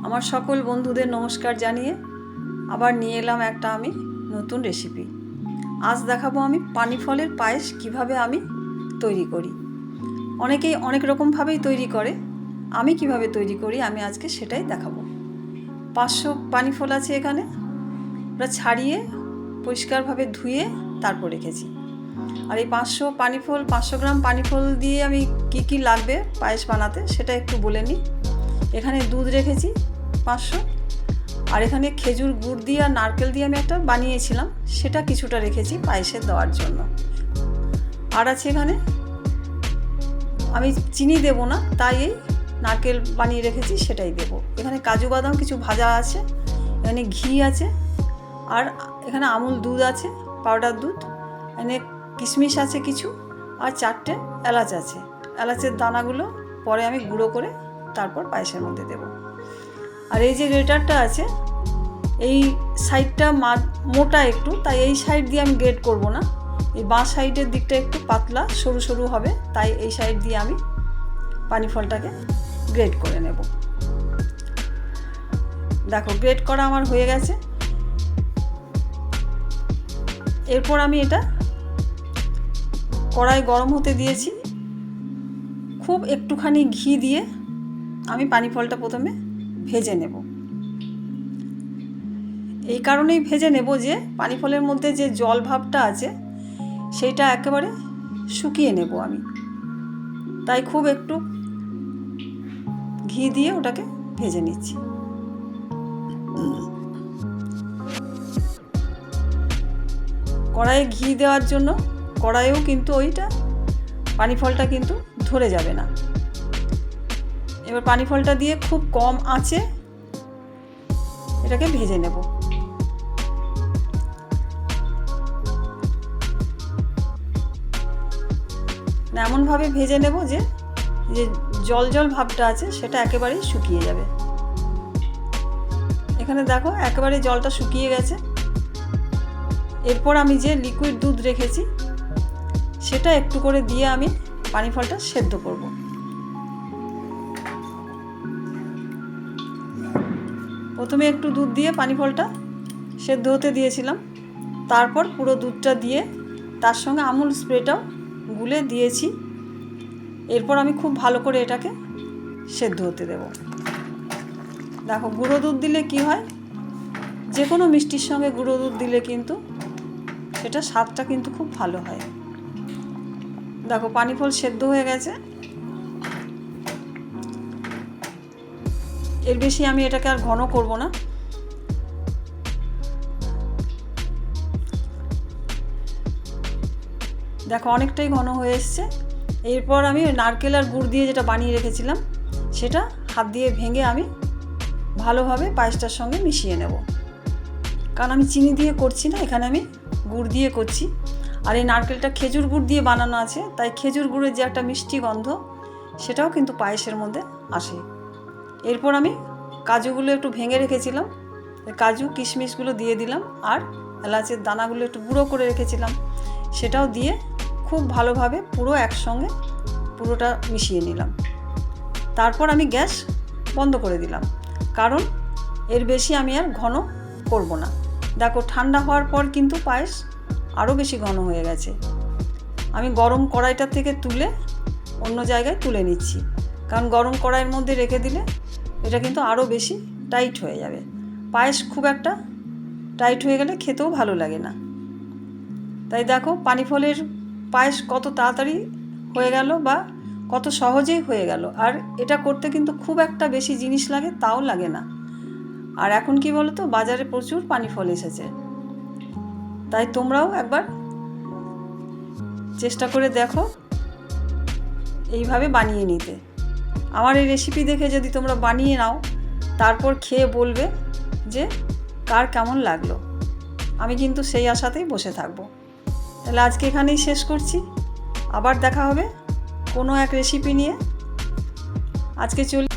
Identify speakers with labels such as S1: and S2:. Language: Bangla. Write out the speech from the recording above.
S1: আমার সকল বন্ধুদের নমস্কার জানিয়ে আবার নিয়ে এলাম একটা আমি নতুন রেসিপি। আজ দেখাবো আমি পানি ফলের পায়েস কিভাবে আমি তৈরি করি। অনেকেই অনেক রকমভাবেই তৈরি করে, আমি কিভাবে তৈরি করি আমি আজকে সেটাই দেখাবো। 500 পানি ফল আছে এখানে, ওটা ছাড়িয়ে পরিষ্কারভাবে ধুয়ে তারপর রেখেছি। আর এই 500 গ্রাম পানি ফল দিয়ে আমি কি লাগবে পায়েস বানাতে সেটা একটু বলে নিই। এখানে দুধ রেখেছি 500, আর এখানে খেজুর গুড় দিয়ে আর নারকেল দিয়ে আমি একটা বানিয়েছিলাম, সেটা কিছুটা রেখেছি পায়েসে দেওয়ার জন্য। আর আছে এখানে, আমি চিনি দেব না তাই এই নারকেল বানিয়ে রেখেছি সেটাই দেব। এখানে কাজু বাদাম কিছু ভাজা আছে, এখানে ঘি আছে, আর এখানে আমুল দুধ আছে, পাউডার দুধ, এখানে কিশমিশ আছে কিছু, আর 4টে এলাচ আছে। এলাচের দানাগুলো পরে আমি গুঁড়ো করে তারপর পায়েসের মধ্যে দেব। আর এই যে গ্রেটারটা আছে, এই সাইডটা মোটা একটু, তাই এই সাইড দিয়ে আমি গ্রেট করব না। এই বাঁ সাইডের দিকটা একটু পাতলা সরু সরু হবে, তাই এই সাইড দিয়ে আমি পানি ফলটাকে গ্রেট করে নেব। দেখো গ্রেট করা আমার হয়ে গেছে। এরপর আমি এটা কড়াই গরম হতে দিয়েছি, খুব একটুখানি ঘি দিয়ে আমি পানি ফলটা প্রথমে ভেজে নেব। এই কারণেই ভেজে নেব যে পানি ফলের মধ্যে যে জল ভাবটা আছে সেইটা একেবারে শুকিয়ে নেব আমি, তাই খুব একটু ঘি দিয়ে ওটাকে ভেজে নিচ্ছি। কড়াইয়ে ঘি দেওয়ার জন্য কড়াইয়েও কিন্তু ওইটা পানি ফলটা কিন্তু ধরে যাবে না। এবার পানি ফলটা দিয়ে খুব কম আঁচে এটাকে ভেজে নেব। এমনভাবে ভেজে নেব যে জল জল ভাবটা আছে সেটা একেবারেই শুকিয়ে যাবে। এখানে দেখো একেবারে জলটা শুকিয়ে গেছে। এরপর আমি যে লিকুইড দুধ রেখেছি সেটা একটু করে দিয়ে আমি পানি ফলটা সেদ্ধ করব। প্রথমে একটু দুধ দিয়ে পানি ফলটা সেদ্ধ হতে দিয়েছিলাম, তারপর পুরো দুধটা দিয়ে তার সঙ্গে আমুল স্প্রেটাও গুলে দিয়েছি। এরপর আমি খুব ভালো করে এটাকে সেদ্ধ হতে দেব। দেখো গুঁড়ো দুধ দিলে কি হয়, যে কোনো মিষ্টির সঙ্গে গুঁড়ো দুধ দিলে কিন্তু সেটা স্বাদটা কিন্তু খুব ভালো হয়। দেখো পানি ফল সেদ্ধ হয়ে গেছে। এর বেশি আমি এটাকে আর ঘন করব না। দেখো অনেকটাই ঘন হয়ে এসছে। এরপর আমি নারকেল আর গুড় দিয়ে যেটা বানিয়ে রেখেছিলাম সেটা হাত দিয়ে ভেঙে আমি ভালোভাবে পায়েসটার সঙ্গে মিশিয়ে নেব। কারণ আমি চিনি দিয়ে করছি না, এখানে আমি গুড় দিয়ে করছি। আর এই নারকেলটা খেজুর গুড় দিয়ে বানানো আছে, তাই খেজুর গুড়ের যে একটা মিষ্টি গন্ধ সেটাও কিন্তু পায়েসের মধ্যে আসে। এরপর আমি কাজুগুলো একটু ভেঙে রেখেছিলাম, কাজু কিশমিশগুলো দিয়ে দিলাম, আর এলাচের দানাগুলো একটু গুঁড়ো করে রেখেছিলাম সেটাও দিয়ে খুব ভালোভাবে পুরো একসঙ্গে পুরোটা মিশিয়ে নিলাম। তারপর আমি গ্যাস বন্ধ করে দিলাম, কারণ এর বেশি আমি আর ঘন করব না। দেখো ঠান্ডা হওয়ার পর কিন্তু পায়েস আরও বেশি ঘন হয়ে গেছে। আমি গরম কড়াইটা থেকে তুলে অন্য জায়গায় তুলে নিচ্ছি, কারণ গরম কড়াইয়ের মধ্যে রেখে দিলে এটা কিন্তু আরও বেশি টাইট হয়ে যাবে। পায়েস খুব একটা টাইট হয়ে গেলে খেতেও ভালো লাগে না। তাই দেখো পানি ফলের পায়েস কত তাড়াতাড়ি হয়ে গেল বা কত সহজেই হয়ে গেল। আর এটা করতে কিন্তু খুব একটা বেশি জিনিস লাগে তাও লাগে না। আর এখন কি বলো তো, বাজারে প্রচুর পানি ফল এসেছে, তাই তোমরাও একবার চেষ্টা করে দেখো এইভাবে বানিয়ে নিতে। আমার এই রেসিপি দেখে যদি তোমরা বানিয়ে নাও, তারপর খেয়ে বলবে যে কার কেমন লাগলো। আমি কিন্তু সেই আশাতেই বসে থাকবো। তাহলে আজকে এখানেই শেষ করছি, আবার দেখা হবে কোনো এক রেসিপি নিয়ে। আজকে চলি।